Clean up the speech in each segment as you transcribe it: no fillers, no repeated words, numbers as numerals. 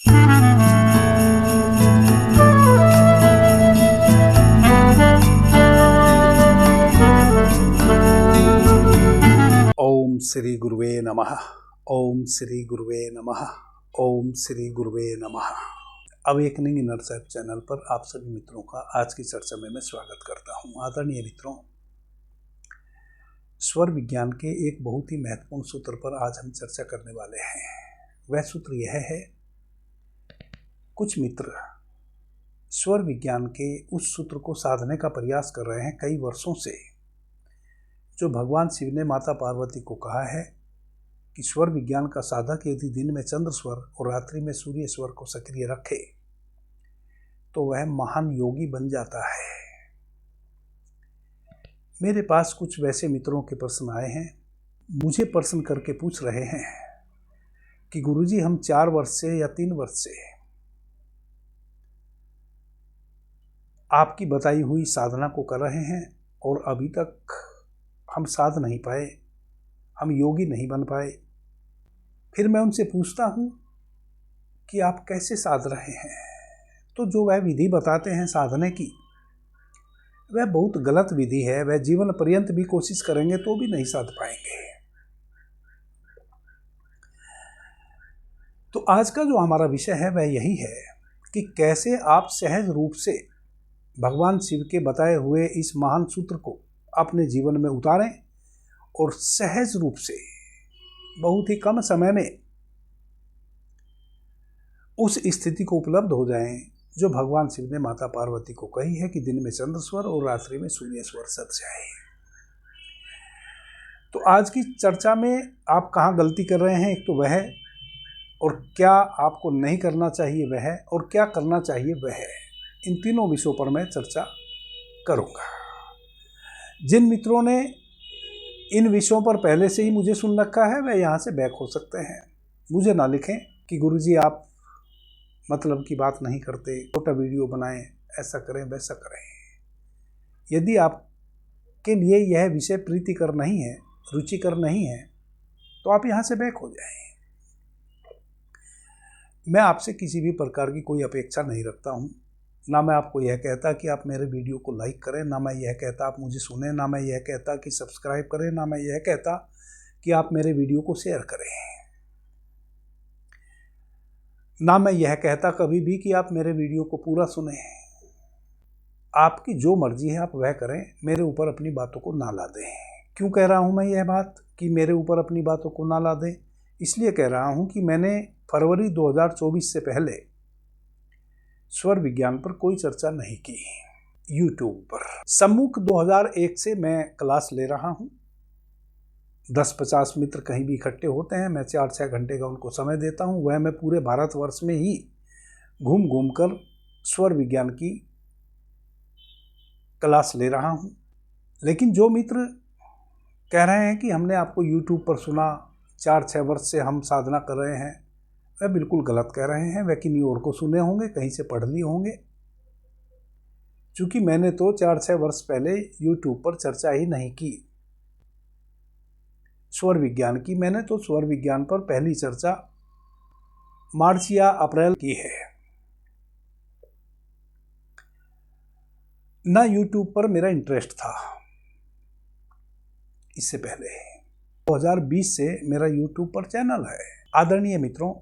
ओम श्री गुरुवे नमः। ओम श्री गुरुवे नमः। ओम श्री गुरुवे नमः। अवेकनिंग इनर सेल्फ चैनल पर आप सभी मित्रों का आज की चर्चा में मैं स्वागत करता हूं। आदरणीय मित्रों, स्वर विज्ञान के एक बहुत ही महत्वपूर्ण सूत्र पर आज हम चर्चा करने वाले हैं। वह सूत्र यह है, कुछ मित्र स्वर विज्ञान के उस सूत्र को साधने का प्रयास कर रहे हैं कई वर्षों से, जो भगवान शिव ने माता पार्वती को कहा है कि स्वर विज्ञान का साधक यदि दिन में चंद्र स्वर और रात्रि में सूर्य स्वर को सक्रिय रखे तो वह महान योगी बन जाता है। मेरे पास कुछ वैसे मित्रों के प्रश्न आए हैं, मुझे प्रश्न करके पूछ रहे हैं कि गुरुजी, हम 4 वर्ष से या 3 वर्ष से आपकी बताई हुई साधना को कर रहे हैं और अभी तक हम साध नहीं पाए, हम योगी नहीं बन पाए। फिर मैं उनसे पूछता हूँ कि आप कैसे साध रहे हैं, तो जो वह विधि बताते हैं साधने की, वह बहुत गलत विधि है। वह जीवन पर्यंत भी कोशिश करेंगे तो भी नहीं साध पाएंगे। तो आज का जो हमारा विषय है वह यही है कि कैसे आप सहज रूप से भगवान शिव के बताए हुए इस महान सूत्र को अपने जीवन में उतारें और सहज रूप से बहुत ही कम समय में उस स्थिति को उपलब्ध हो जाएं जो भगवान शिव ने माता पार्वती को कही है कि दिन में चंद्र स्वर और रात्रि में सूर्य स्वर सत जाए। तो आज की चर्चा में आप कहाँ गलती कर रहे हैं, एक तो वह, और क्या आपको नहीं करना चाहिए वह, और क्या करना चाहिए वह, इन तीनों विषयों पर मैं चर्चा करूँगा। जिन मित्रों ने इन विषयों पर पहले से ही मुझे सुन रखा है वह यहाँ से बैक हो सकते हैं। मुझे ना लिखें कि गुरुजी आप मतलब की बात नहीं करते, छोटा वीडियो बनाएं, ऐसा करें वैसा करें। यदि आपके लिए यह विषय प्रीतिकर नहीं है, रुचिकर नहीं है, तो आप यहाँ से बैक हो जाएं। मैं आपसे किसी भी प्रकार की कोई अपेक्षा नहीं रखता हूँ। ना मैं आपको यह कहता कि आप मेरे वीडियो को लाइक करें, ना मैं यह कहता आप मुझे सुनें, ना मैं यह कहता कि सब्सक्राइब करें, ना मैं यह कहता कि आप मेरे वीडियो को शेयर करें, ना मैं यह कहता कभी भी कि आप मेरे वीडियो को पूरा सुनें। आपकी जो मर्जी है आप वह करें, मेरे ऊपर अपनी बातों को ना ला दें। क्यों कह रहा हूँ मैं यह बात कि मेरे ऊपर अपनी बातों को ना ला दें? इसलिए कह रहा हूँ कि मैंने फरवरी 2024 से पहले स्वर विज्ञान पर कोई चर्चा नहीं की यूट्यूब पर। सम्मुख 2001 से मैं क्लास ले रहा हूं। 10-50 मित्र कहीं भी इकट्ठे होते हैं, मैं 4-6 घंटे का उनको समय देता हूं। वह मैं पूरे भारतवर्ष में ही घूम घूम कर स्वर विज्ञान की क्लास ले रहा हूं। लेकिन जो मित्र कह रहे हैं कि हमने आपको यूट्यूब पर सुना, 4-6 वर्ष से हम साधना कर रहे हैं, वह बिल्कुल गलत कह रहे हैं। वह किन्हीं और को सुने होंगे, कहीं से पढ़ लिए होंगे। चूँकि मैंने तो 4-6 वर्ष पहले यूट्यूब पर चर्चा ही नहीं की स्वर विज्ञान की। मैंने तो स्वर विज्ञान पर पहली चर्चा मार्च या अप्रैल की है। ना यूट्यूब पर मेरा इंटरेस्ट था इससे पहले। 2020 से मेरा यूट्यूब पर चैनल है। आदरणीय मित्रों,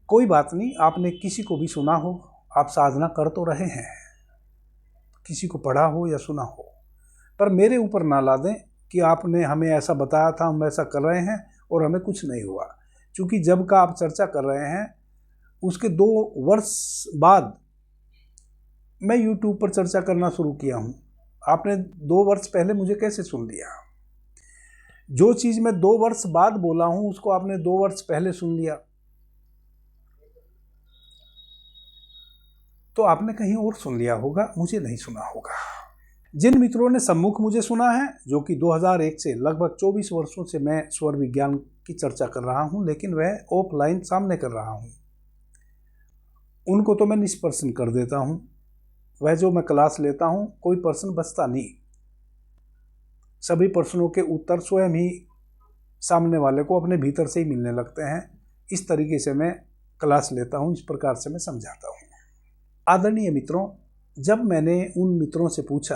कोई बात नहीं, आपने किसी को भी सुना हो, आप साधना कर तो रहे हैं, किसी को पढ़ा हो या सुना हो, पर मेरे ऊपर ना ला दें कि आपने हमें ऐसा बताया था, हम ऐसा कर रहे हैं और हमें कुछ नहीं हुआ। क्योंकि जब का आप चर्चा कर रहे हैं उसके 2 वर्ष बाद मैं यूट्यूब पर चर्चा करना शुरू किया हूँ। आपने 2 वर्ष पहले मुझे कैसे सुन लिया? जो चीज़ मैं 2 वर्ष बाद बोला हूँ उसको आपने 2 वर्ष पहले सुन लिया, तो आपने कहीं और सुन लिया होगा, मुझे नहीं सुना होगा। जिन मित्रों ने सम्मुख मुझे सुना है, जो कि 2001 से लगभग 24 वर्षों से मैं स्वर विज्ञान की चर्चा कर रहा हूं, लेकिन वह ऑफलाइन सामने कर रहा हूं, उनको तो मैं निष्प्रश्न कर देता हूं। वह जो मैं क्लास लेता हूं, कोई प्रश्न बचता नहीं। सभी प्रश्नों के उत्तर स्वयं ही सामने वाले को अपने भीतर से ही मिलने लगते हैं। इस तरीके से मैं क्लास लेता हूँ, इस प्रकार से मैं समझाता हूँ। आदरणीय मित्रों, जब मैंने उन मित्रों से पूछा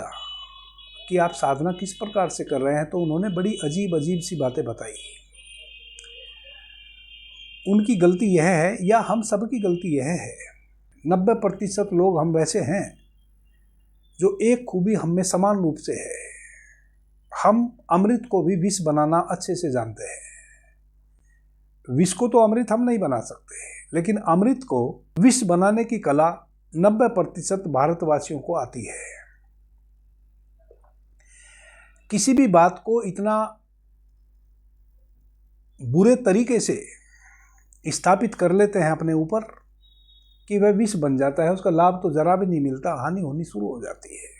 कि आप साधना किस प्रकार से कर रहे हैं, तो उन्होंने बड़ी अजीब अजीब सी बातें बताई। उनकी गलती यह है, या हम सब की गलती यह है, 90% लोग हम वैसे हैं जो एक खूबी हम में समान रूप से है। हम अमृत को भी विष बनाना अच्छे से जानते हैं। विष को तो अमृत हम नहीं बना सकते, लेकिन अमृत को विष बनाने की कला 90% भारतवासियों को आती है। किसी भी बात को इतना बुरे तरीके से स्थापित कर लेते हैं अपने ऊपर कि वह विष बन जाता है, उसका लाभ तो जरा भी नहीं मिलता, हानि होनी शुरू हो जाती है।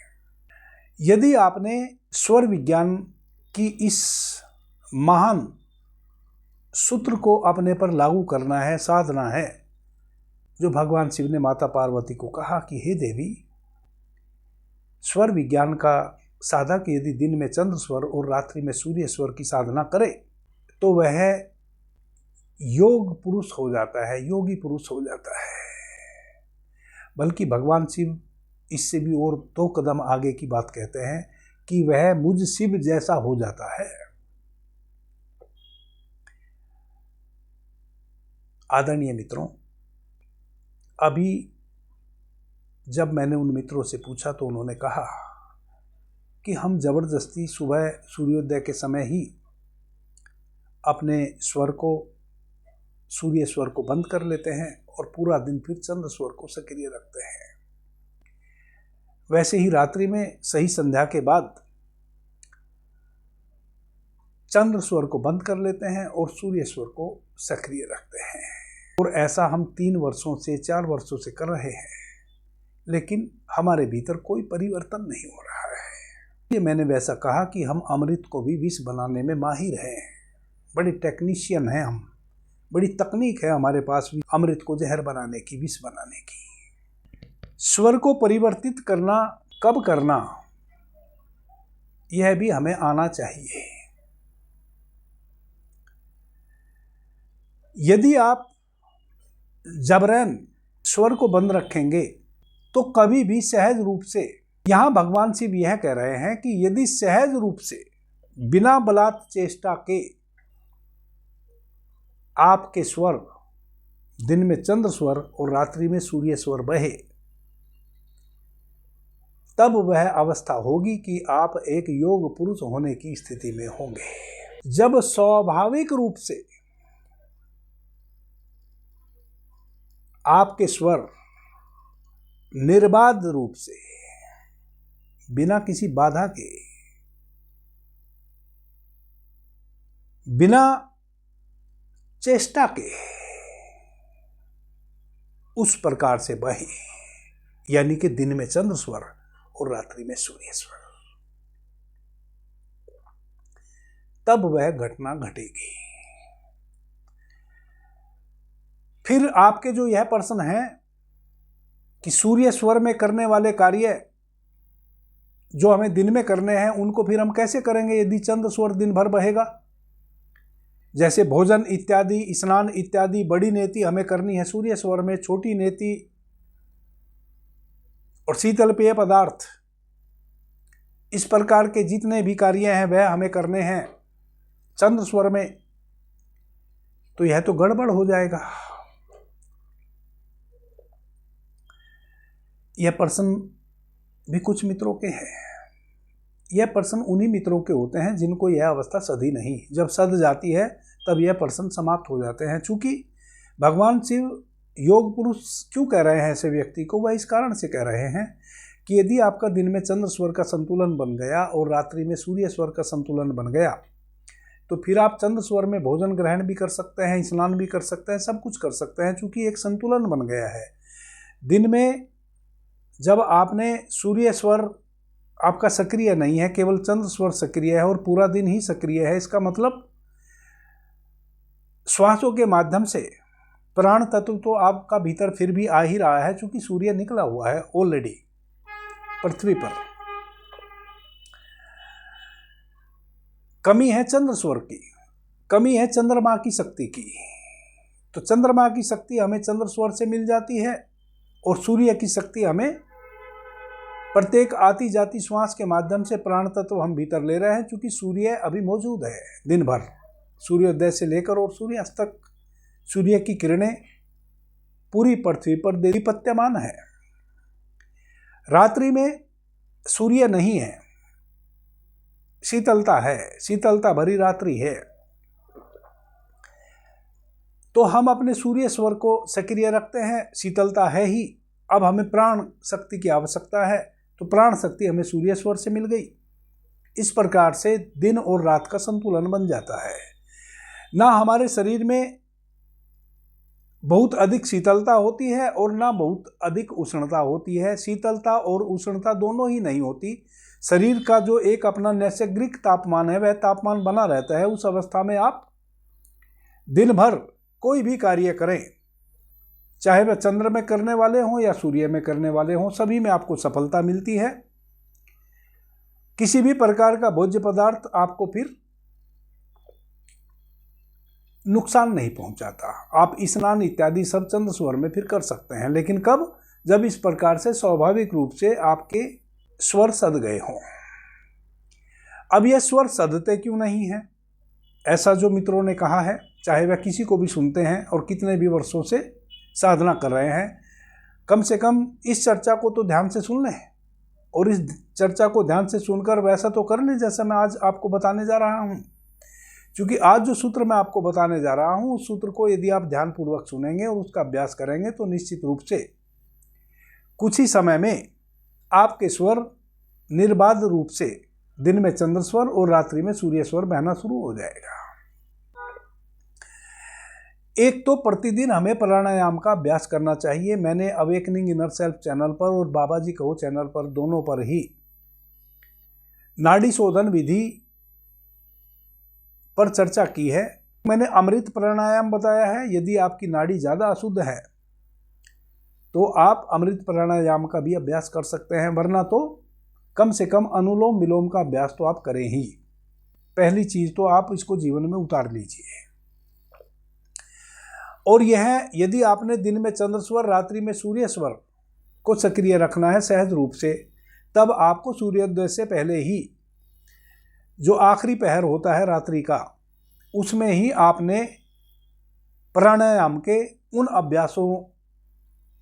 यदि आपने स्वर विज्ञान की इस महान सूत्र को अपने पर लागू करना है, साधना है, जो भगवान शिव ने माता पार्वती को कहा कि हे देवी, स्वर विज्ञान का साधक यदि दिन में चंद्र स्वर और रात्रि में सूर्य स्वर की साधना करे तो वह योग पुरुष हो जाता है, योगी पुरुष हो जाता है। बल्कि भगवान शिव इससे भी और 2 कदम आगे की बात कहते हैं कि वह मुझ शिव जैसा हो जाता है। आदरणीय मित्रों, अभी जब मैंने उन मित्रों से पूछा तो उन्होंने कहा कि हम जबरदस्ती सुबह सूर्योदय के समय ही अपने स्वर को, सूर्य स्वर को बंद कर लेते हैं और पूरा दिन फिर चंद्र स्वर को सक्रिय रखते हैं। वैसे ही रात्रि में सही संध्या के बाद चंद्र स्वर को बंद कर लेते हैं और सूर्य स्वर को सक्रिय रखते हैं। और ऐसा हम 3 वर्षों से 4 वर्षों से कर रहे हैं, लेकिन हमारे भीतर कोई परिवर्तन नहीं हो रहा है। ये मैंने वैसा कहा कि हम अमृत को भी विष बनाने में माहिर हैं, बड़े टेक्नीशियन हैं हम, बड़ी तकनीक है हमारे पास भी अमृत को जहर बनाने की, विष बनाने की। स्वर को परिवर्तित करना कब करना, यह भी हमें आना चाहिए। यदि आप जबरन स्वर को बंद रखेंगे तो कभी भी सहज रूप से, यहां भगवान शिव यह कह रहे हैं कि यदि सहज रूप से बिना बलात् चेष्टा के आपके स्वर दिन में चंद्र स्वर और रात्रि में सूर्य स्वर बहे, तब वह अवस्था होगी कि आप एक योग पुरुष होने की स्थिति में होंगे। जब स्वाभाविक रूप से आपके स्वर निर्बाध रूप से, बिना किसी बाधा के, बिना चेष्टा के उस प्रकार से बहे, यानी कि दिन में चंद्र स्वर और रात्रि में सूर्य स्वर, तब वह घटना घटेगी। फिर आपके जो यह प्रश्न है कि सूर्य स्वर में करने वाले कार्य जो हमें दिन में करने हैं, उनको फिर हम कैसे करेंगे यदि चंद्र स्वर दिन भर बहेगा? जैसे भोजन इत्यादि, स्नान इत्यादि बड़ी नेति हमें करनी है सूर्य स्वर में, छोटी नेति और शीतल पेय पदार्थ, इस प्रकार के जितने भी कार्य हैं वह हमें करने हैं चंद्र स्वर में, तो यह तो गड़बड़ हो जाएगा। यह प्रश्न भी कुछ मित्रों के हैं। यह प्रश्न उन्हीं मित्रों के होते हैं जिनको यह अवस्था सधी नहीं, जब सध जाती है तब यह प्रश्न समाप्त हो जाते हैं। चूंकि भगवान शिव योग पुरुष क्यों कह रहे हैं ऐसे व्यक्ति को, वह इस कारण से कह रहे हैं कि यदि आपका दिन में चंद्र स्वर का संतुलन बन गया और रात्रि में सूर्य स्वर का संतुलन बन गया, तो फिर आप चंद्र स्वर में भोजन ग्रहण भी कर सकते हैं, स्नान भी कर सकते हैं, सब कुछ कर सकते हैं, चूंकि एक संतुलन बन गया है। दिन में जब आपने सूर्य स्वर आपका सक्रिय नहीं है, केवल चंद्र स्वर सक्रिय है और पूरा दिन ही सक्रिय है, इसका मतलब श्वासों के माध्यम से प्राण तत्व तो आपका भीतर फिर भी आ ही रहा है, चूंकि सूर्य निकला हुआ है ऑलरेडी पृथ्वी पर। कमी है चंद्र स्वर की, कमी है चंद्रमा की शक्ति की, तो चंद्रमा की शक्ति हमें चंद्र स्वर से मिल जाती है और सूर्य की शक्ति हमें प्रत्येक आती जाती श्वास के माध्यम से प्राण तत्व हम भीतर ले रहे हैं, क्योंकि सूर्य अभी मौजूद है दिन भर, सूर्योदय से लेकर और सूर्यास्त तक सूर्य की किरणें पूरी पृथ्वी पर दीप्यमान है। रात्रि में सूर्य नहीं है, शीतलता है, शीतलता भरी रात्रि है। तो हम अपने सूर्य स्वर को सक्रिय रखते हैं, शीतलता है ही। अब हमें प्राण शक्ति की आवश्यकता है, तो प्राण शक्ति हमें सूर्य स्वर से मिल गई। इस प्रकार से दिन और रात का संतुलन बन जाता है। ना हमारे शरीर में बहुत अधिक शीतलता होती है और ना बहुत अधिक उष्णता होती है। शीतलता और उष्णता दोनों ही नहीं होती। शरीर का जो एक अपना नैसर्गिक तापमान है वह तापमान बना रहता है। उस अवस्था में आप दिन भर कोई भी कार्य करें, चाहे वह चंद्र में करने वाले हों या सूर्य में करने वाले हों, सभी में आपको सफलता मिलती है। किसी भी प्रकार का भोज्य पदार्थ आपको फिर नुकसान नहीं पहुंचाता। आप स्नान इत्यादि सब चंद्र स्वर में फिर कर सकते हैं, लेकिन कब? जब इस प्रकार से स्वाभाविक रूप से आपके स्वर सद गए हों। अब यह स्वर सदते क्यों नहीं है, ऐसा जो मित्रों ने कहा है, चाहे वह किसी को भी सुनते हैं और कितने भी वर्षों से साधना कर रहे हैं, कम से कम इस चर्चा को तो ध्यान से सुन लें और इस चर्चा को ध्यान से सुनकर वैसा तो कर लें जैसा मैं आज आपको बताने जा रहा हूं। क्योंकि आज जो सूत्र मैं आपको बताने जा रहा हूं, उस सूत्र को यदि आप ध्यानपूर्वक सुनेंगे और उसका अभ्यास करेंगे तो निश्चित रूप से कुछ ही समय में आपके स्वर निर्बाध रूप से दिन में चंद्र स्वर और रात्रि में सूर्य स्वर बहना शुरू हो जाएगा। एक तो प्रतिदिन हमें प्राणायाम का अभ्यास करना चाहिए। मैंने अवेकनिंग इनर सेल्फ चैनल पर और बाबा जी कहो चैनल पर, दोनों पर ही नाड़ी शोधन विधि पर चर्चा की है। मैंने अमृत प्राणायाम बताया है। यदि आपकी नाड़ी ज़्यादा अशुद्ध है तो आप अमृत प्राणायाम का भी अभ्यास कर सकते हैं, वरना तो कम से कम अनुलोम विलोम का अभ्यास तो आप करें ही। पहली चीज़ तो आप इसको जीवन में उतार लीजिए। और यह यदि आपने दिन में चंद्र स्वर, रात्रि में सूर्य स्वर को सक्रिय रखना है सहज रूप से, तब आपको सूर्योदय से पहले ही जो आखिरी पहर होता है रात्रि का, उसमें ही आपने प्राणायाम के उन अभ्यासों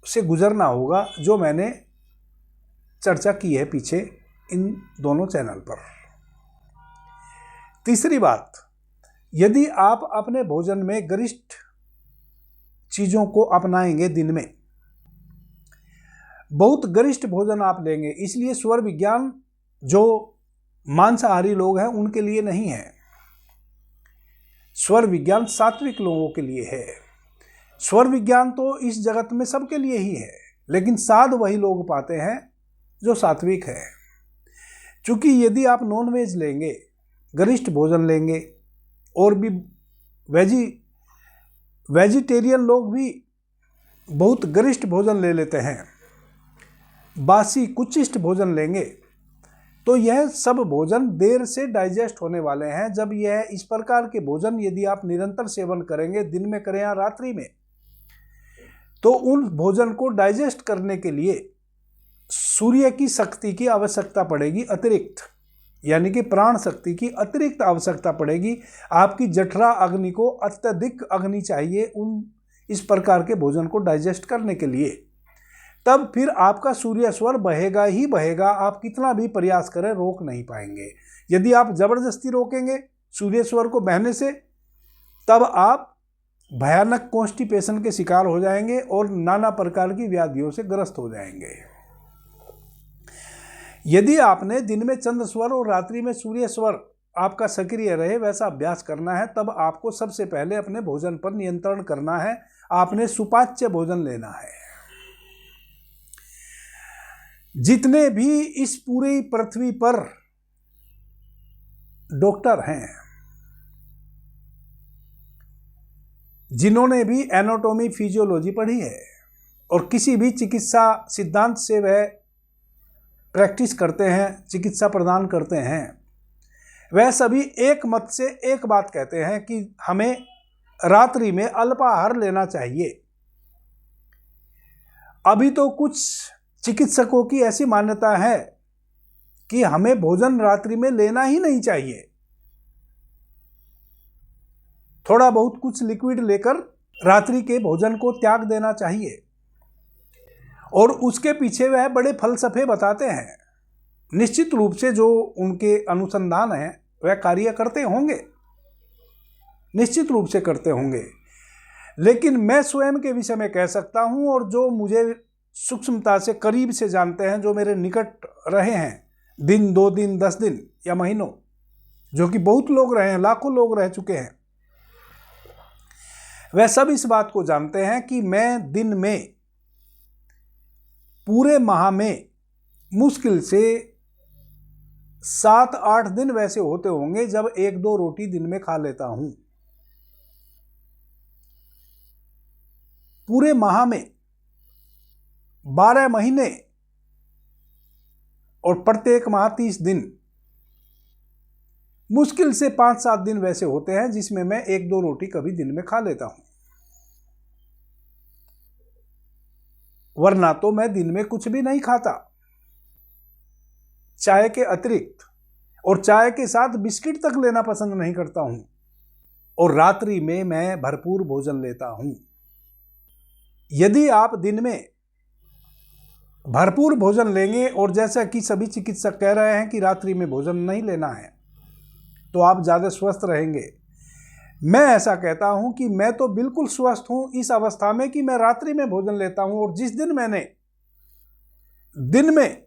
से गुजरना होगा जो मैंने चर्चा की है पीछे इन दोनों चैनल पर। तीसरी बात, यदि आप अपने भोजन में गरिष्ठ चीजों को अपनाएंगे, दिन में बहुत गरिष्ठ भोजन आप लेंगे, इसलिए स्वर विज्ञान जो मांसाहारी लोग हैं उनके लिए नहीं है। स्वर विज्ञान सात्विक लोगों के लिए है। स्वर विज्ञान तो इस जगत में सबके लिए ही है, लेकिन साध वही लोग पाते हैं जो सात्विक है। क्योंकि यदि आप नॉन वेज लेंगे, गरिष्ठ भोजन लेंगे, और भी वेजिटेरियन लोग भी बहुत गरिष्ठ भोजन ले लेते हैं, बासी कुचिष्ट भोजन लेंगे, तो यह सब भोजन देर से डाइजेस्ट होने वाले हैं। जब यह इस प्रकार के भोजन यदि आप निरंतर सेवन करेंगे, दिन में करें या रात्रि में, तो उन भोजन को डाइजेस्ट करने के लिए सूर्य की शक्ति की आवश्यकता पड़ेगी अतिरिक्त, यानी कि प्राण शक्ति की अतिरिक्त आवश्यकता पड़ेगी। आपकी जठरा अग्नि को अत्यधिक अग्नि चाहिए उन इस प्रकार के भोजन को डाइजेस्ट करने के लिए। तब फिर आपका सूर्य स्वर बहेगा ही बहेगा। आप कितना भी प्रयास करें रोक नहीं पाएंगे। यदि आप जबरदस्ती रोकेंगे सूर्य स्वर को बहने से, तब आप भयानक कॉन्स्टिपेशन के शिकार हो जाएंगे और नाना प्रकार की व्याधियों से ग्रस्त हो जाएंगे। यदि आपने दिन में चंद्र स्वर और रात्रि में सूर्य स्वर आपका सक्रिय रहे वैसा अभ्यास करना है, तब आपको सबसे पहले अपने भोजन पर नियंत्रण करना है। आपने सुपाच्य भोजन लेना है। जितने भी इस पूरी पृथ्वी पर डॉक्टर हैं, जिन्होंने भी एनाटॉमी फिजियोलॉजी पढ़ी है और किसी भी चिकित्सा सिद्धांत से वह प्रैक्टिस करते हैं, चिकित्सा प्रदान करते हैं, वह सभी एक मत से एक बात कहते हैं कि हमें रात्रि में अल्पाहार लेना चाहिए। अभी तो कुछ चिकित्सकों की ऐसी मान्यता है कि हमें भोजन रात्रि में लेना ही नहीं चाहिए। थोड़ा बहुत कुछ लिक्विड लेकर रात्रि के भोजन को त्याग देना चाहिए, और उसके पीछे वह बड़े फलसफे बताते हैं। निश्चित रूप से जो उनके अनुसंधान हैं वह कार्य करते होंगे, निश्चित रूप से करते होंगे, लेकिन मैं स्वयं के विषय में कह सकता हूं, और जो मुझे सूक्ष्मता से करीब से जानते हैं, जो मेरे निकट रहे हैं दिन 2 दिन 10 दिन या महीनों, जो कि बहुत लोग रहे हैं, लाखों लोग रह चुके हैं, वह सब इस बात को जानते हैं कि मैं दिन में पूरे माह में मुश्किल से 7-8 दिन वैसे होते होंगे जब 1-2 रोटी दिन में खा लेता हूं। पूरे माह में 12 महीने और प्रत्येक माह 30 दिन, मुश्किल से 5-7 दिन वैसे होते हैं जिसमें मैं 1-2 रोटी कभी दिन में खा लेता हूं, वरना तो मैं दिन में कुछ भी नहीं खाता, चाय के अतिरिक्त, और चाय के साथ बिस्किट तक लेना पसंद नहीं करता हूं, और रात्रि में मैं भरपूर भोजन लेता हूं। यदि आप दिन में भरपूर भोजन लेंगे, और जैसा कि सभी चिकित्सक कह रहे हैं कि रात्रि में भोजन नहीं लेना है, तो आप ज़्यादा स्वस्थ रहेंगे। मैं ऐसा कहता हूं कि मैं तो बिल्कुल स्वस्थ हूं इस अवस्था में कि मैं रात्रि में भोजन लेता हूं, और जिस दिन मैंने दिन में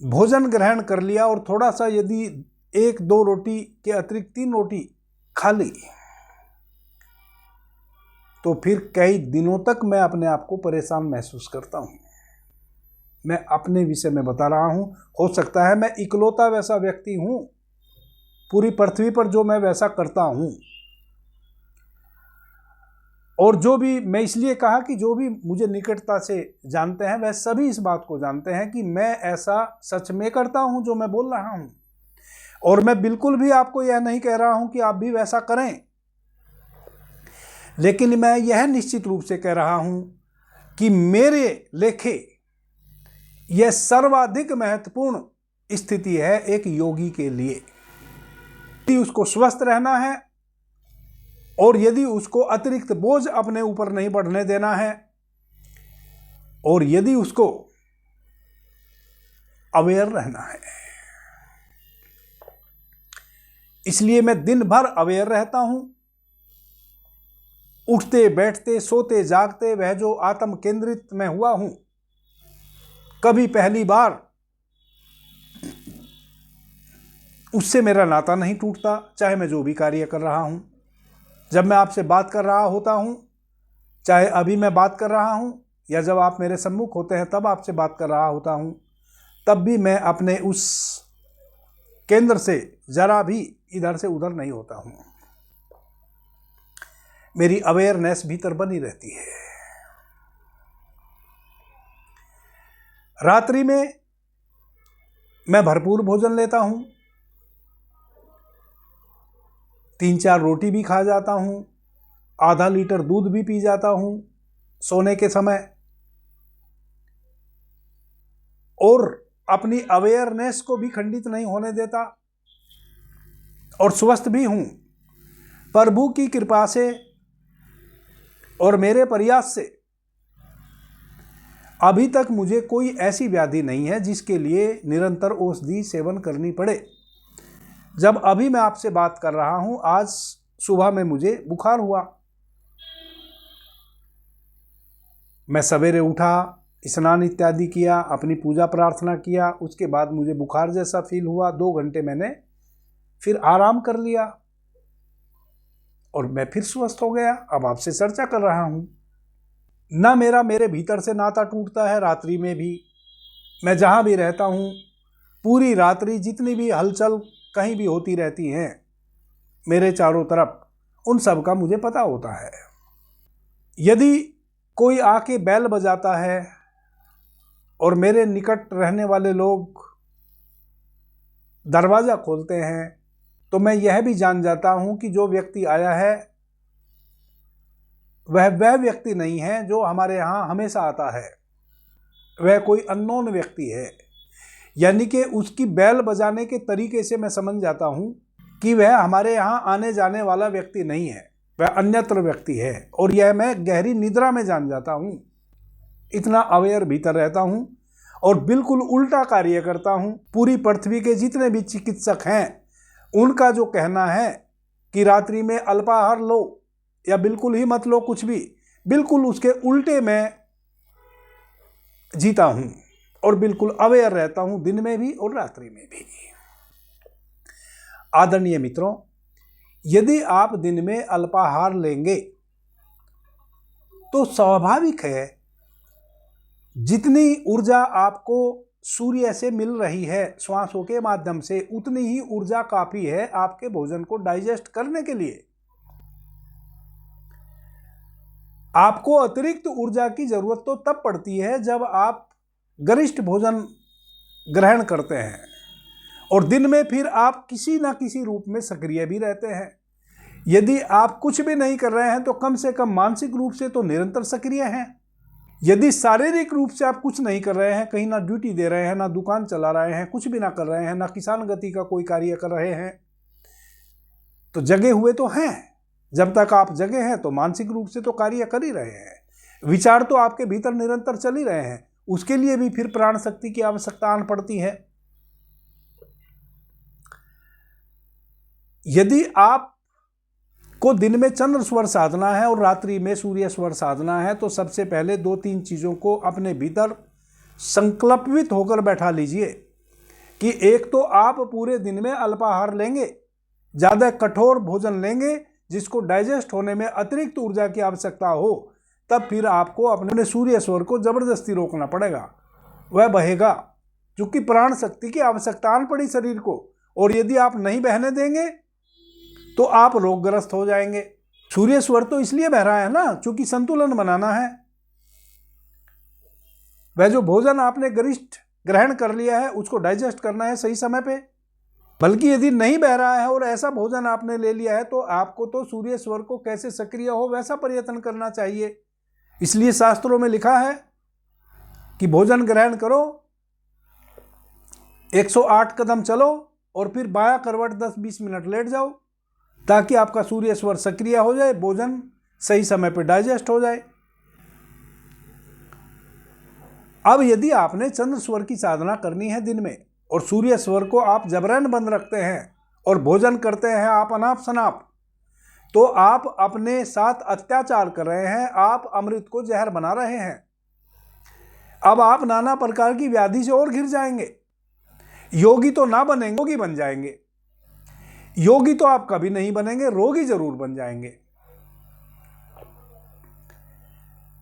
भोजन ग्रहण कर लिया और थोड़ा सा यदि 1-2 रोटी के अतिरिक्त 3 रोटी खा ली, तो फिर कई दिनों तक मैं अपने आप को परेशान महसूस करता हूं। मैं अपने विषय में बता रहा हूं, हो सकता है मैं इकलौता वैसा व्यक्ति हूं पूरी पृथ्वी पर जो मैं वैसा करता हूं। और जो भी, मैं इसलिए कहा कि जो भी मुझे निकटता से जानते हैं वह सभी इस बात को जानते हैं कि मैं ऐसा सच में करता हूं जो मैं बोल रहा हूं, और मैं बिल्कुल भी आपको यह नहीं कह रहा हूं कि आप भी वैसा करें, लेकिन मैं यह निश्चित रूप से कह रहा हूं कि मेरे लेखे यह सर्वाधिक महत्वपूर्ण स्थिति है एक योगी के लिए। यदि उसको स्वस्थ रहना है, और यदि उसको अतिरिक्त बोझ अपने ऊपर नहीं बढ़ने देना है, और यदि उसको अवेयर रहना है, इसलिए मैं दिन भर अवेयर रहता हूं। उठते बैठते सोते जागते वह जो आत्म केंद्रित मैं हुआ हूं, कभी पहली बार उससे मेरा नाता नहीं टूटता, चाहे मैं जो भी कार्य कर रहा हूं। जब मैं आपसे बात कर रहा होता हूं, चाहे अभी मैं बात कर रहा हूं, या जब आप मेरे सम्मुख होते हैं तब आपसे बात कर रहा होता हूं, तब भी मैं अपने उस केंद्र से जरा भी इधर से उधर नहीं होता हूं। मेरी अवेयरनेस भीतर बनी रहती है। रात्रि में मैं भरपूर भोजन लेता हूं, 3-4 रोटी भी खा जाता हूं, आधा लीटर दूध भी पी जाता हूं सोने के समय, और अपनी अवेयरनेस को भी खंडित नहीं होने देता, और स्वस्थ भी हूं। प्रभु की कृपा से और मेरे प्रयास से अभी तक मुझे कोई ऐसी व्याधि नहीं है जिसके लिए निरंतर औषधि सेवन करनी पड़े। जब अभी मैं आपसे बात कर रहा हूं, आज सुबह में मुझे बुखार हुआ। मैं सवेरे उठा, स्नान इत्यादि किया, अपनी पूजा प्रार्थना किया, उसके बाद मुझे बुखार जैसा फील हुआ। 2 घंटे मैंने फिर आराम कर लिया और मैं फिर स्वस्थ हो गया। अब आपसे चर्चा कर रहा हूं। ना मेरे भीतर से नाता टूटता है। रात्रि में भी मैं जहां भी रहता हूं, पूरी रात्रि जितनी भी हलचल कहीं भी होती रहती हैं मेरे चारों तरफ, उन सब का मुझे पता होता है। यदि कोई आके बैल बजाता है और मेरे निकट रहने वाले लोग दरवाज़ा खोलते हैं, तो मैं यह भी जान जाता हूं कि जो व्यक्ति आया है वह व्यक्ति नहीं है जो हमारे यहाँ हमेशा आता है, वह कोई अननोन व्यक्ति है। यानी कि उसकी बैल बजाने के तरीके से मैं समझ जाता हूँ कि वह हमारे यहाँ आने जाने वाला व्यक्ति नहीं है, वह अन्यत्र व्यक्ति है। और यह मैं गहरी निद्रा में जान जाता हूँ, इतना अवेयर भीतर रहता हूँ और बिल्कुल उल्टा कार्य करता हूँ। पूरी पृथ्वी के जितने भी चिकित्सक हैं उनका जो कहना है कि रात्रि में अल्पाहार लो या बिल्कुल ही मत लो कुछ भी, बिल्कुल उसके उल्टे मैं जीता हूँ और बिल्कुल अवेयर रहता हूँ, दिन में भी और रात्रि में भी। आदरणीय मित्रों, यदि आप दिन में अल्पाहार लेंगे तो स्वाभाविक है जितनी ऊर्जा आपको सूर्य से मिल रही है श्वासों के माध्यम से, उतनी ही ऊर्जा काफी है आपके भोजन को डाइजेस्ट करने के लिए। आपको अतिरिक्त ऊर्जा की जरूरत तो तब पड़ती है जब आप गरिष्ठ भोजन ग्रहण करते हैं और दिन में फिर आप किसी न किसी रूप में सक्रिय भी रहते हैं। यदि आप कुछ भी नहीं कर रहे हैं तो कम से कम मानसिक रूप से तो निरंतर सक्रिय हैं। यदि शारीरिक रूप से आप कुछ नहीं कर रहे हैं, कहीं ना ड्यूटी दे रहे हैं, ना दुकान चला रहे हैं, कुछ भी ना कर रहे हैं, ना किसान गति का कोई कार्य कर रहे हैं, तो जगे हुए तो हैं। जब तक आप जगे हैं तो मानसिक रूप से तो कार्य कर ही रहे हैं, विचार तो आपके भीतर निरंतर चल ही रहे हैं। उसके लिए भी फिर प्राण शक्ति की आवश्यकता आन पड़ती है। यदि आप को दिन में चंद्र स्वर साधना है और रात्रि में सूर्य स्वर साधना है तो सबसे पहले 2-3 चीज़ों को अपने भीतर संकल्पित होकर बैठा लीजिए कि एक तो आप पूरे दिन में अल्पाहार लेंगे, ज़्यादा कठोर भोजन लेंगे जिसको डाइजेस्ट होने में अतिरिक्त ऊर्जा की आवश्यकता हो, तब फिर आपको अपने सूर्य स्वर को जबरदस्ती रोकना पड़ेगा, वह बहेगा क्योंकि प्राण शक्ति की आवश्यकता आन पड़ी शरीर को। और यदि आप नहीं बहने देंगे तो आप रोगग्रस्त हो जाएंगे। सूर्य स्वर तो इसलिए बह रहा है ना, क्योंकि संतुलन बनाना है। वह जो भोजन आपने गरिष्ठ ग्रहण कर लिया है उसको डाइजेस्ट करना है सही समय पे। बल्कि यदि नहीं बह रहा है और ऐसा भोजन आपने ले लिया है तो आपको तो सूर्य स्वर को कैसे सक्रिय हो वैसा प्रयत्न करना चाहिए। इसलिए शास्त्रों में लिखा है कि भोजन ग्रहण करो, 108 कदम चलो और फिर बायां करवट 10-20 मिनट लेट जाओ ताकि आपका सूर्य स्वर सक्रिय हो जाए, भोजन सही समय पर डाइजेस्ट हो जाए। अब यदि आपने चंद्र स्वर की साधना करनी है दिन में और सूर्य स्वर को आप जबरन बंद रखते हैं और भोजन करते हैं आप अनाप शनाप, तो आप अपने साथ अत्याचार कर रहे हैं, आप अमृत को जहर बना रहे हैं। अब आप नाना प्रकार की व्याधि से और घिर जाएंगे। योगी तो ना बनेंगे, रोगी बन जाएंगे। योगी तो आप कभी नहीं बनेंगे, रोगी जरूर बन जाएंगे।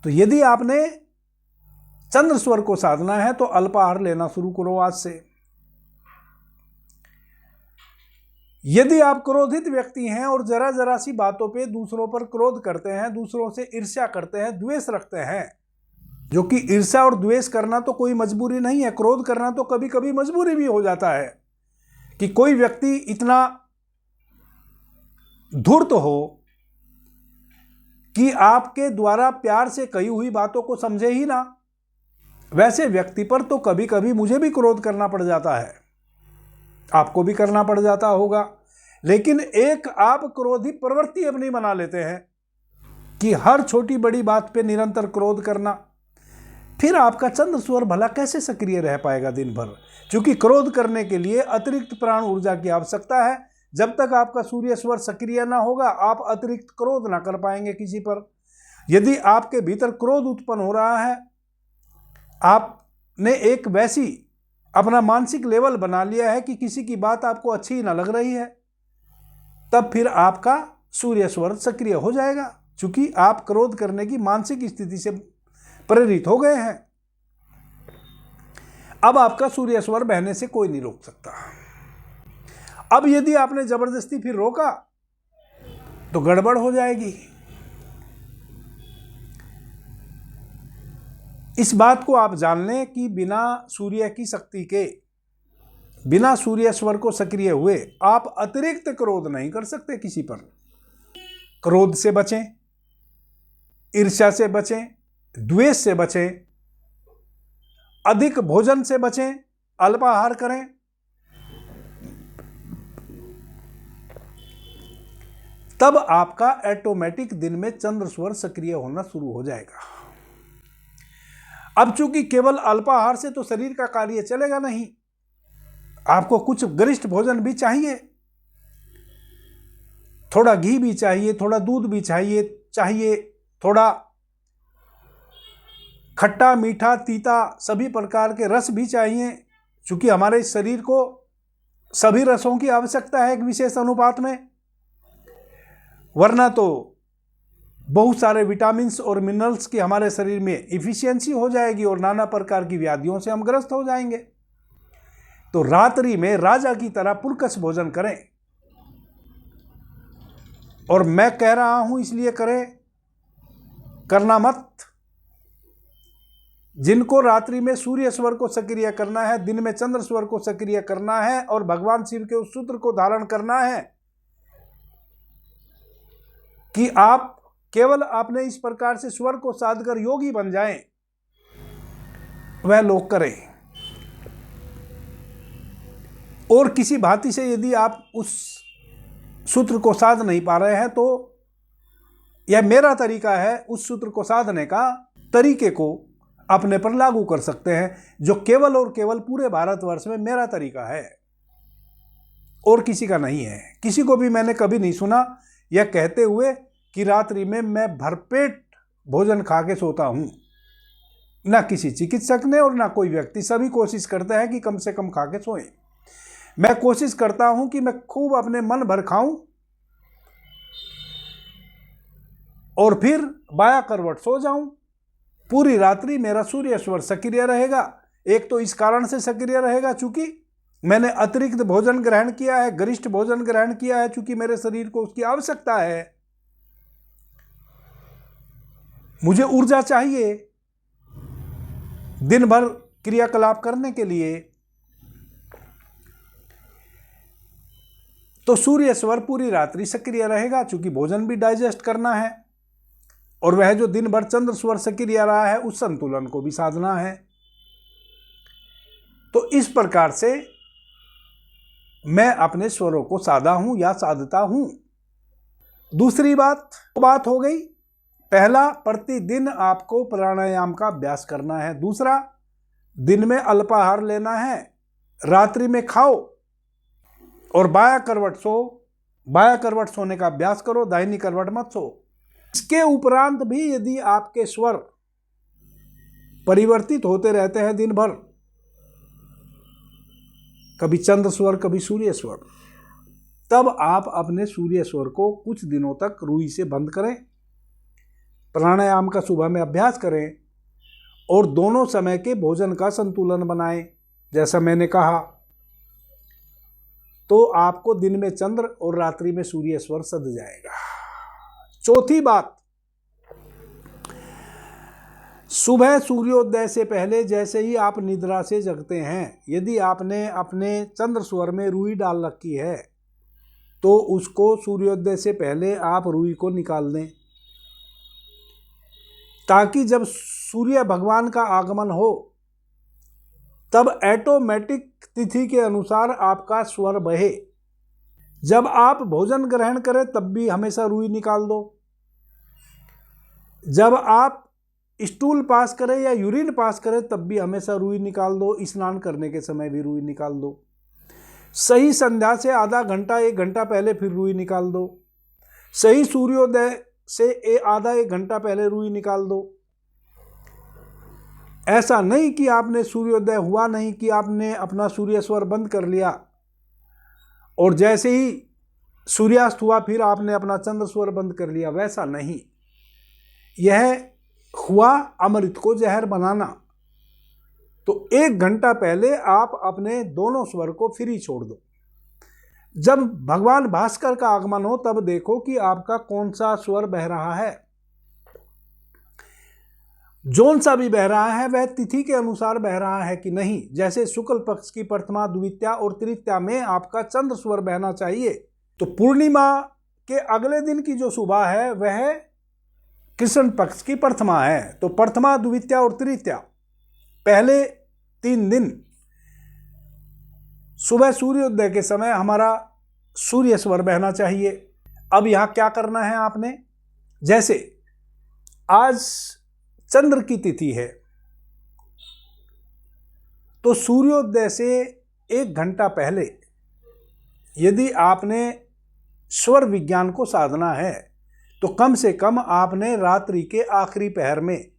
तो यदि आपने चंद्र स्वर को साधना है तो अल्पाहार लेना शुरू करो आज से। यदि आप क्रोधित व्यक्ति हैं और जरा जरा सी बातों पे दूसरों पर क्रोध करते हैं, दूसरों से ईर्ष्या करते हैं, द्वेष रखते हैं, जो कि ईर्ष्या और द्वेष करना तो कोई मजबूरी नहीं है, क्रोध करना तो कभी कभी मजबूरी भी हो जाता है कि कोई व्यक्ति इतना धूर्त हो कि आपके द्वारा प्यार से कही हुई बातों को समझे ही ना। वैसे व्यक्ति पर तो कभी कभी मुझे भी क्रोध करना पड़ जाता है, आपको भी करना पड़ जाता होगा। लेकिन एक आप क्रोधी प्रवृत्ति अपनी बना लेते हैं कि हर छोटी बड़ी बात पे निरंतर क्रोध करना, फिर आपका चंद्र स्वर भला कैसे सक्रिय रह पाएगा दिन भर? क्योंकि क्रोध करने के लिए अतिरिक्त प्राण ऊर्जा की आवश्यकता है। जब तक आपका सूर्य स्वर सक्रिय ना होगा आप अतिरिक्त क्रोध ना कर पाएंगे किसी पर। यदि आपके भीतर क्रोध उत्पन्न हो रहा है, आपने एक वैसी अपना मानसिक लेवल बना लिया है कि किसी की बात आपको अच्छी ही ना लग रही है, तब फिर आपका सूर्य स्वर सक्रिय हो जाएगा, क्योंकि आप क्रोध करने की मानसिक स्थिति से प्रेरित हो गए हैं। अब आपका सूर्य स्वर बहने से कोई नहीं रोक सकता। अब यदि आपने जबरदस्ती फिर रोका तो गड़बड़ हो जाएगी। इस बात को आप जान लें कि बिना सूर्य की शक्ति के, बिना सूर्य स्वर को सक्रिय हुए आप अतिरिक्त क्रोध नहीं कर सकते किसी पर। क्रोध से बचें। ईर्ष्या से बचें, द्वेष से बचें, अधिक भोजन से बचें, अल्पाहार करें। तब आपका ऑटोमेटिक दिन में चंद्र स्वर सक्रिय होना शुरू हो जाएगा। अब चूंकि केवल अल्पाहार से तो शरीर का कार्य चलेगा नहीं, आपको कुछ गरिष्ठ भोजन भी चाहिए, थोड़ा घी भी चाहिए, थोड़ा दूध भी चाहिए, थोड़ा खट्टा मीठा तीता सभी प्रकार के रस भी चाहिए, क्योंकि हमारे शरीर को सभी रसों की आवश्यकता है एक विशेष अनुपात में, वरना तो बहुत सारे विटामिन्स और मिनरल्स की हमारे शरीर में इफिशियंसी हो जाएगी और नाना प्रकार की व्याधियों से हम ग्रस्त हो जाएंगे। तो रात्रि में राजा की तरह पुरकस भोजन करें, और मैं कह रहा हूं इसलिए करें, करना मत। जिनको रात्रि में सूर्य स्वर को सक्रिय करना है, दिन में चंद्र स्वर को सक्रिय करना है और भगवान शिव के उस सूत्र को धारण करना है कि आप केवल आपने इस प्रकार से स्वर को साध कर योगी बन जाएं, वह लोग करें। और किसी भांति से यदि आप उस सूत्र को साध नहीं पा रहे हैं, तो यह मेरा तरीका है, उस सूत्र को साधने का तरीके को अपने पर लागू कर सकते हैं, जो केवल और केवल पूरे भारतवर्ष में मेरा तरीका है और किसी का नहीं है। किसी को भी मैंने कभी नहीं सुना यह कहते हुए कि रात्रि में मैं भरपेट भोजन खा के सोता हूं। ना किसी चिकित्सक ने और ना कोई व्यक्ति। सभी कोशिश करते हैं कि कम से कम खा के सोएं। मैं कोशिश करता हूं कि मैं खूब अपने मन भर खाऊं और फिर बाया करवट सो जाऊं। पूरी रात्रि मेरा सूर्य स्वर सक्रिय रहेगा। एक तो इस कारण से सक्रिय रहेगा चूंकि मैंने अतिरिक्त भोजन ग्रहण किया है, गरिष्ठ भोजन ग्रहण किया है, चूंकि मेरे शरीर को उसकी आवश्यकता है। मुझे ऊर्जा चाहिए दिन भर क्रियाकलाप करने के लिए। तो सूर्य स्वर पूरी रात्रि सक्रिय रहेगा, चूंकि भोजन भी डाइजेस्ट करना है और वह जो दिन भर चंद्र स्वर सक्रिय रहा है उस संतुलन को भी साधना है। तो इस प्रकार से मैं अपने स्वरों को साधा हूं या साधता हूं। दूसरी बात हो गई, पहला, प्रतिदिन आपको प्राणायाम का अभ्यास करना है। दूसरा, दिन में अल्पाहार लेना है, रात्रि में खाओ और बाया करवट सो। बाया करवट सोने का अभ्यास करो, दाहिनी करवट मत सो। इसके उपरांत भी यदि आपके स्वर परिवर्तित होते रहते हैं दिन भर, कभी चंद्र स्वर कभी सूर्य स्वर, तब आप अपने सूर्य स्वर को कुछ दिनों तक रुई से बंद करें, प्राणायाम का सुबह में अभ्यास करें और दोनों समय के भोजन का संतुलन बनाएं। जैसा मैंने कहा, तो आपको दिन में चंद्र और रात्रि में सूर्य स्वर सध जाएगा। चौथी बात, सुबह सूर्योदय से पहले जैसे ही आप निद्रा से जगते हैं, यदि आपने अपने चंद्र स्वर में रुई डाल रखी है तो उसको सूर्योदय से पहले आप रुई को निकाल दें, ताकि जब सूर्य भगवान का आगमन हो तब ऑटोमेटिक तिथि के अनुसार आपका स्वर बहे। जब आप भोजन ग्रहण करें तब भी हमेशा रुई निकाल दो। जब आप स्टूल पास करें या यूरिन पास करें तब भी हमेशा रुई निकाल दो। स्नान करने के समय भी रुई निकाल दो। सही संध्या से आधा घंटा 1 घंटा पहले फिर रुई निकाल दो। सही सूर्योदय से आधा 1 घंटा पहले रुई निकाल दो। ऐसा नहीं कि आपने सूर्योदय हुआ नहीं कि आपने अपना सूर्य स्वर बंद कर लिया और जैसे ही सूर्यास्त हुआ फिर आपने अपना चंद्र स्वर बंद कर लिया, वैसा नहीं। यह हुआ अमृत को जहर बनाना। तो 1 घंटा पहले आप अपने दोनों स्वर को फ्री छोड़ दो। जब भगवान भास्कर का आगमन हो तब देखो कि आपका कौन सा स्वर बह रहा है। जौन सा भी बह रहा है वह तिथि के अनुसार बह रहा है कि नहीं। जैसे शुक्ल पक्ष की प्रथमा, द्वितीया और तृतीया में आपका चंद्र स्वर बहना चाहिए, तो पूर्णिमा के अगले दिन की जो सुबह है वह कृष्ण पक्ष की प्रथमा है। तो प्रथमा, द्वितीया और तृतीया, पहले 3 दिन सुबह सूर्योदय के समय हमारा सूर्य स्वर बहना चाहिए। अब यहां क्या करना है आपने, जैसे आज चंद्र की तिथि है, तो सूर्योदय से 1 घंटा पहले यदि आपने स्वर विज्ञान को साधना है तो कम से कम आपने रात्रि के आखिरी पहर में,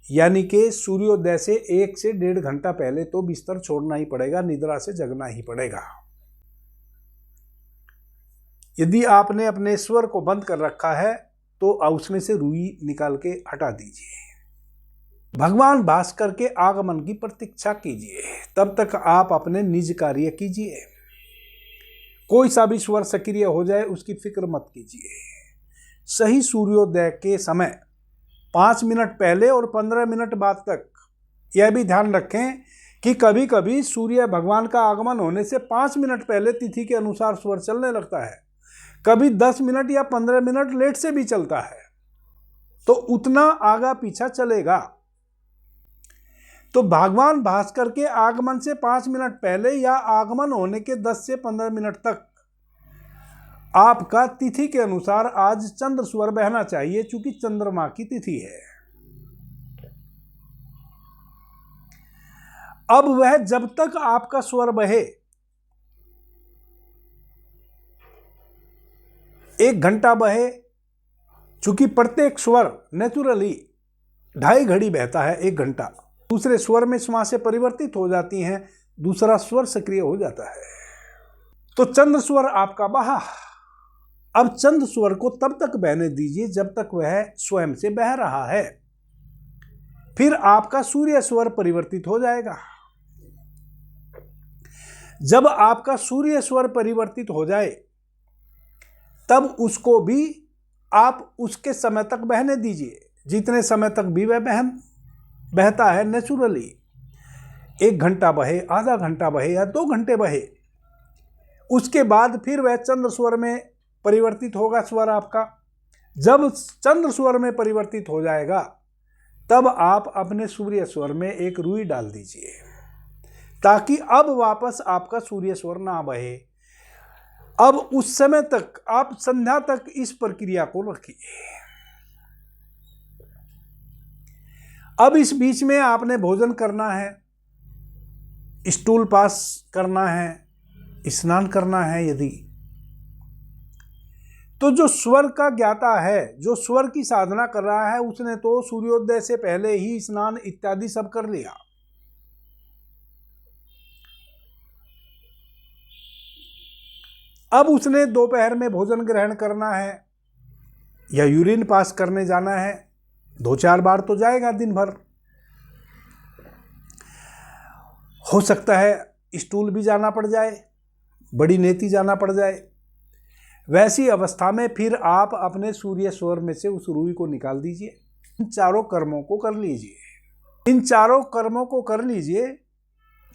यानी कि सूर्योदय से 1 से 1.5 घंटा पहले तो बिस्तर छोड़ना ही पड़ेगा, निद्रा से जगना ही पड़ेगा। यदि आपने अपने स्वर को बंद कर रखा है तो उसमें से रुई निकाल के हटा दीजिए। भगवान भास्कर के आगमन की प्रतीक्षा कीजिए, तब तक आप अपने निज कार्य कीजिए। कोई सा भी स्वर सक्रिय हो जाए उसकी फिक्र मत कीजिए। सही सूर्योदय के समय 5 मिनट पहले और 15 मिनट बाद तक यह भी ध्यान रखें कि कभी कभी सूर्य भगवान का आगमन होने से 5 मिनट पहले तिथि के अनुसार स्वर चलने लगता है, कभी 10 मिनट या 15 मिनट लेट से भी चलता है, तो उतना आगा पीछा चलेगा। तो भगवान भास्कर के आगमन से 5 मिनट पहले या आगमन होने के 10 से 15 मिनट तक आपका तिथि के अनुसार आज चंद्र स्वर बहना चाहिए, चूंकि चंद्रमा की तिथि है। अब वह जब तक आपका स्वर बहे 1 घंटा बहे, चूंकि प्रत्येक स्वर नेचुरली 2.5 घड़ी बहता है, 1 घंटा, दूसरे स्वर में श्वासें परिवर्तित हो जाती हैं, दूसरा स्वर सक्रिय हो जाता है। तो चंद्र स्वर आपका बहा। अब चंद्र स्वर को तब तक बहने दीजिए जब तक वह स्वयं से बह रहा है, फिर आपका सूर्य स्वर परिवर्तित हो जाएगा। जब आपका सूर्य स्वर परिवर्तित हो जाए तब उसको भी आप उसके समय तक बहने दीजिए, जितने समय तक भी वह बहता है नेचुरली। 1 घंटा बहे, आधा घंटा बहे या 2 घंटे बहे, उसके बाद फिर वह चंद्र स्वर में परिवर्तित होगा स्वर आपका। जब चंद्र स्वर में परिवर्तित हो जाएगा तब आप अपने सूर्य स्वर में एक रुई डाल दीजिए, ताकि अब वापस आपका सूर्य स्वर ना बहे। अब उस समय तक आप संध्या तक इस प्रक्रिया को रखिए। अब इस बीच में आपने भोजन करना है, स्टूल पास करना है, स्नान करना है। यदि तो जो स्वर का ज्ञाता है, जो स्वर की साधना कर रहा है, उसने तो सूर्योदय से पहले ही स्नान इत्यादि सब कर लिया। अब उसने दोपहर में भोजन ग्रहण करना है या यूरिन पास करने जाना है, 2-4 बार तो जाएगा दिन भर। हो सकता है स्टूल भी जाना पड़ जाए, बड़ी नेति जाना पड़ जाए। वैसी अवस्था में फिर आप अपने सूर्य स्वर में से उस रुई को निकाल दीजिए। इन चारों कर्मों को कर लीजिए। इन चारों कर्मों को कर लीजिए,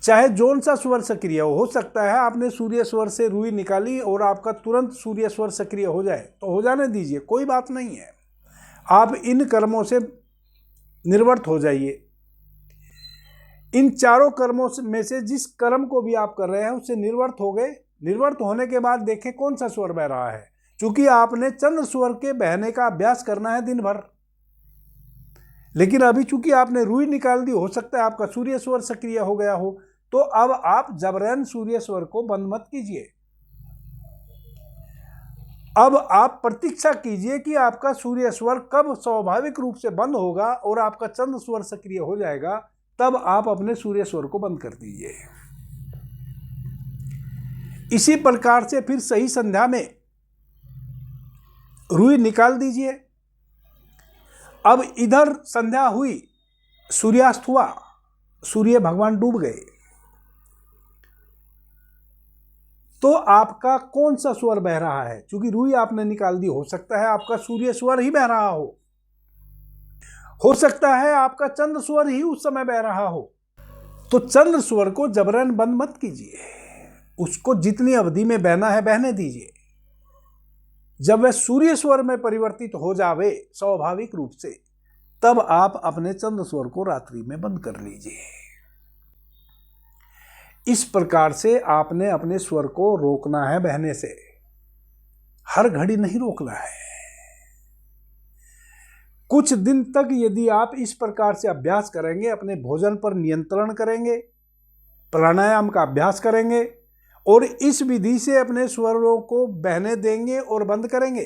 चाहे जौन सा स्वर सक्रिय हो सकता है आपने सूर्य स्वर से रुई निकाली और आपका तुरंत सूर्य स्वर सक्रिय हो जाए तो हो जाने दीजिए, कोई बात नहीं है। आप इन कर्मों से निर्वर्त हो जाइए। इन चारों कर्मों में से जिस कर्म को भी आप कर रहे हैं उससे निर्वर्त हो गए। निर्वर्त होने के बाद देखें कौन सा स्वर बह रहा है, क्योंकि आपने चंद्र स्वर के बहने का अभ्यास करना है दिन भर। लेकिन अभी चूंकि आपने रुई निकाल दी, हो सकता है आपका सूर्य स्वर सक्रिय हो गया हो, तो अब आप जबरन सूर्य स्वर को बंद मत कीजिए। अब आप प्रतीक्षा कीजिए कि आपका सूर्य स्वर कब स्वाभाविक रूप से बंद होगा और आपका चंद्र स्वर सक्रिय हो जाएगा, तब आप अपने सूर्य स्वर को बंद कर दीजिए। इसी प्रकार से फिर सही संध्या में रुई निकाल दीजिए। अब इधर संध्या हुई, सूर्यास्त हुआ, सूर्य भगवान डूब गए, तो आपका कौन सा स्वर बह रहा है? क्योंकि रुई आपने निकाल दी, हो सकता है आपका सूर्य स्वर ही बह रहा हो सकता है आपका चंद्र स्वर ही उस समय बह रहा हो। तो चंद्र स्वर को जबरन बंद मत कीजिए, उसको जितनी अवधि में बहना है बहने दीजिए। जब वह सूर्य स्वर में परिवर्तित हो जावे स्वाभाविक रूप से, तब आप अपने चंद्र स्वर को रात्रि में बंद कर लीजिए। इस प्रकार से आपने अपने स्वर को रोकना है बहने से, हर घड़ी नहीं रोकना है। कुछ दिन तक यदि आप इस प्रकार से अभ्यास करेंगे, अपने भोजन पर नियंत्रण करेंगे, प्राणायाम का अभ्यास करेंगे और इस विधि से अपने स्वरों को बहने देंगे और बंद करेंगे,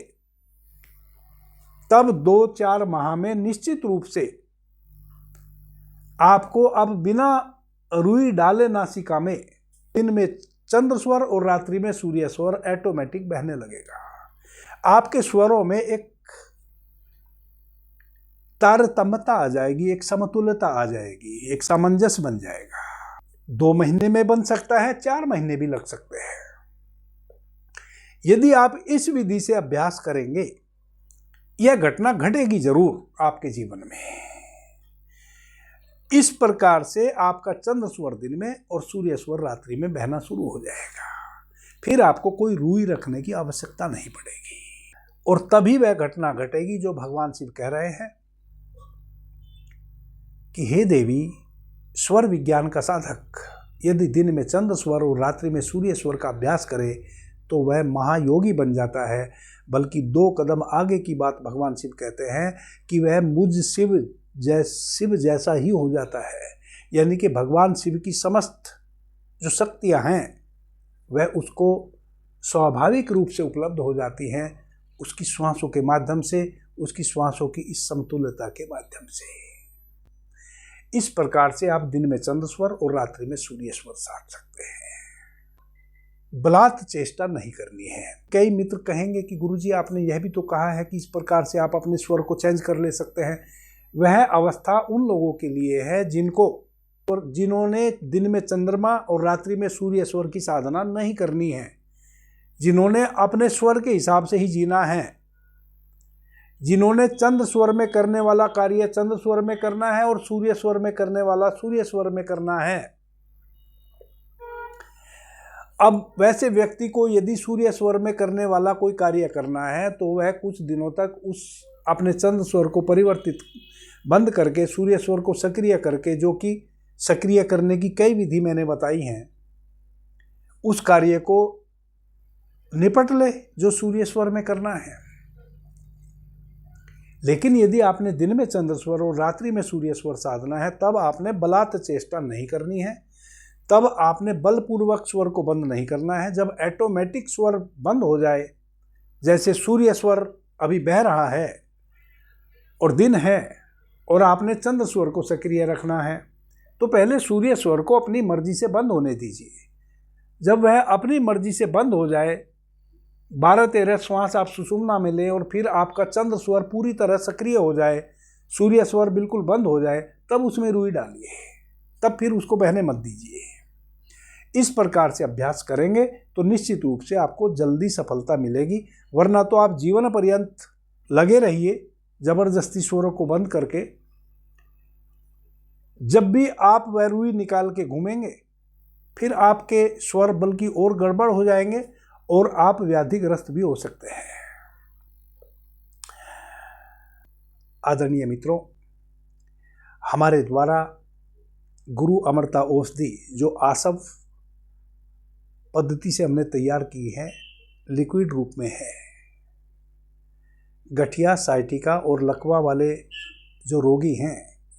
तब 2-4 माह में निश्चित रूप से आपको अब बिना रुई डाले नासिका में दिन में चंद्र स्वर और रात्रि में सूर्य स्वर ऑटोमेटिक बहने लगेगा। आपके स्वरों में एक तारतम्यता आ जाएगी, एक समतुल्यता आ जाएगी, एक सामंजस्य बन जाएगा। 2 महीने में बन सकता है, 4 महीने भी लग सकते हैं। यदि आप इस विधि से अभ्यास करेंगे, यह घटना घटेगी जरूर आपके जीवन में। इस प्रकार से आपका चंद्र स्वर दिन में और सूर्य स्वर रात्रि में बहना शुरू हो जाएगा। फिर आपको कोई रुई रखने की आवश्यकता नहीं पड़ेगी और तभी वह घटना घटेगी जो भगवान शिव कह रहे हैं कि हे देवी, स्वर विज्ञान का साधक यदि दिन में चंद्र स्वर और रात्रि में सूर्य स्वर का अभ्यास करे तो वह महायोगी बन जाता है। बल्कि 2 कदम आगे की बात भगवान शिव कहते हैं कि वह मुझ शिव जैसा ही हो जाता है। यानी कि भगवान शिव की समस्त जो शक्तियां हैं वह उसको स्वाभाविक रूप से उपलब्ध हो जाती हैं, उसकी श्वासों के माध्यम से, उसकी श्वासों की इस समतुल्यता के माध्यम से। इस प्रकार से आप दिन में चंद्र स्वर और रात्रि में सूर्य स्वर साध सकते हैं। बलात् चेष्टा नहीं करनी है। कई मित्र कहेंगे कि गुरुजी आपने यह भी तो कहा है कि इस प्रकार से आप अपने स्वर को चेंज कर ले सकते हैं। वह अवस्था उन लोगों के लिए है जिन्होंने दिन में चंद्रमा और रात्रि में सूर्य स्वर की साधना नहीं करनी है, जिन्होंने अपने स्वर के हिसाब से ही जीना है, जिन्होंने चंद्र स्वर में करने वाला कार्य चंद्र स्वर में करना है और सूर्य स्वर में करने वाला सूर्य स्वर में करना है। अब वैसे व्यक्ति को यदि सूर्य स्वर में करने वाला कोई कार्य करना है तो वह कुछ दिनों तक उस अपने चंद्र स्वर को परिवर्तित बंद करके सूर्य स्वर को सक्रिय करके, जो कि सक्रिय करने की कई विधि मैंने बताई हैं, उस कार्य को निपट ले जो सूर्य स्वर में करना है। लेकिन यदि आपने दिन में चंद्र स्वर और रात्रि में सूर्य स्वर साधना है, तब आपने बलात् चेष्टा नहीं करनी है, तब आपने बलपूर्वक स्वर को बंद नहीं करना है। जब ऑटोमेटिक स्वर बंद हो जाए, जैसे सूर्य स्वर अभी बह रहा है और दिन है और आपने चंद्र स्वर को सक्रिय रखना है, तो पहले सूर्य स्वर को अपनी मर्जी से बंद होने दीजिए। जब वह अपनी मर्जी से बंद हो जाए, 12-13 श्वास आप सुषुम्ना में लें और फिर आपका चंद्र स्वर पूरी तरह सक्रिय हो जाए, सूर्य स्वर बिल्कुल बंद हो जाए, तब उसमें रुई डालिए, तब फिर उसको बहने मत दीजिए। इस प्रकार से अभ्यास करेंगे तो निश्चित रूप से आपको जल्दी सफलता मिलेगी। वरना तो आप जीवन पर्यंत लगे रहिए जबरदस्ती स्वरों को बंद करके। जब भी आप वह रुई निकाल के घूमेंगे, फिर आपके स्वर बल्कि और गड़बड़ हो जाएंगे और आप व्याधिग्रस्त भी हो सकते हैं। आदरणीय मित्रों, हमारे द्वारा गुरु अमृता औषधि जो आसव पद्धति से हमने तैयार की है, लिक्विड रूप में है। गठिया, साइटिका और लकवा वाले जो रोगी हैं,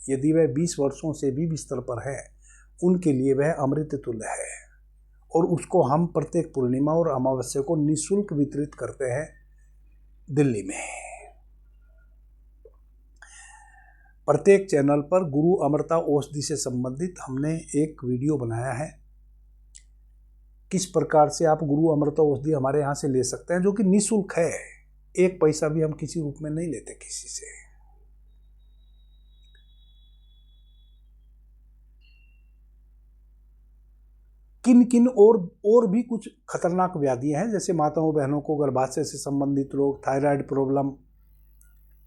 यदि वह 20 वर्षों से भी बिस्तर पर है, उनके लिए वह अमृत तुल्य है और उसको हम प्रत्येक पूर्णिमा और अमावस्या को निःशुल्क वितरित करते हैं दिल्ली में। प्रत्येक चैनल पर गुरु अमृता औषधि से संबंधित हमने एक वीडियो बनाया है, किस प्रकार से आप गुरु अमृता औषधि हमारे यहाँ से ले सकते हैं, जो कि निःशुल्क है। 1 पैसा भी हम किसी रूप में नहीं लेते किसी से। किन किन और भी कुछ खतरनाक व्याधियां हैं, जैसे माताओं बहनों को गर्भाशय से संबंधित रोग, थायराइड प्रॉब्लम,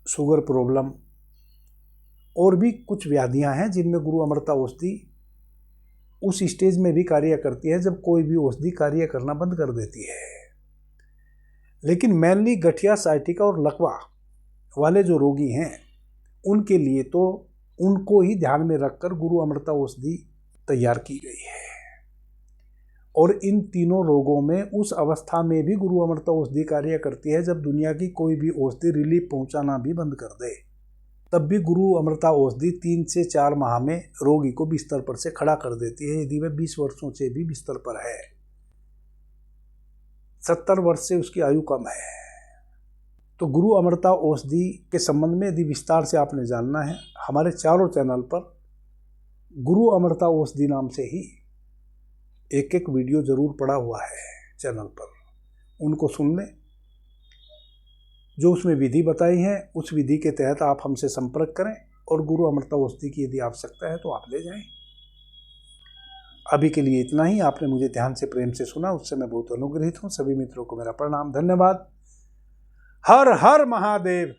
शुगर प्रॉब्लम, और भी कुछ व्याधियां हैं जिनमें गुरु अमृता औषधि उस स्टेज में भी कार्य करती है जब कोई भी औषधि कार्य करना बंद कर देती है। लेकिन मेनली गठिया, साइटिका और लकवा वाले जो रोगी हैं उनके लिए तो उनको ही ध्यान में रखकर गुरु अमृता औषधि तैयार की गई है। और इन तीनों रोगों में उस अवस्था में भी गुरु अमृता औषधि कार्य करती है जब दुनिया की कोई भी औषधि रिलीफ पहुंचाना भी बंद कर दे, तब भी गुरु अमृता औषधि 3 से 4 माह में रोगी को बिस्तर पर से खड़ा कर देती है, यदि वह 20 वर्षों से भी बिस्तर पर है। 70 वर्ष से उसकी आयु कम है। तो गुरु अमृता औषधि के संबंध में यदि विस्तार से आपने जानना है, हमारे चारों चैनल पर गुरु अमृता औषधि नाम से ही एक एक वीडियो जरूर पड़ा हुआ है चैनल पर, उनको सुन लें। जो उसमें विधि बताई है उस विधि के तहत आप हमसे संपर्क करें और गुरु अमृता औषधि की यदि आवश्यकता है तो आप ले जाएं। अभी के लिए इतना ही। आपने मुझे ध्यान से प्रेम से सुना, उससे मैं बहुत अनुग्रहित हूँ। सभी मित्रों को मेरा प्रणाम, धन्यवाद। हर हर महादेव।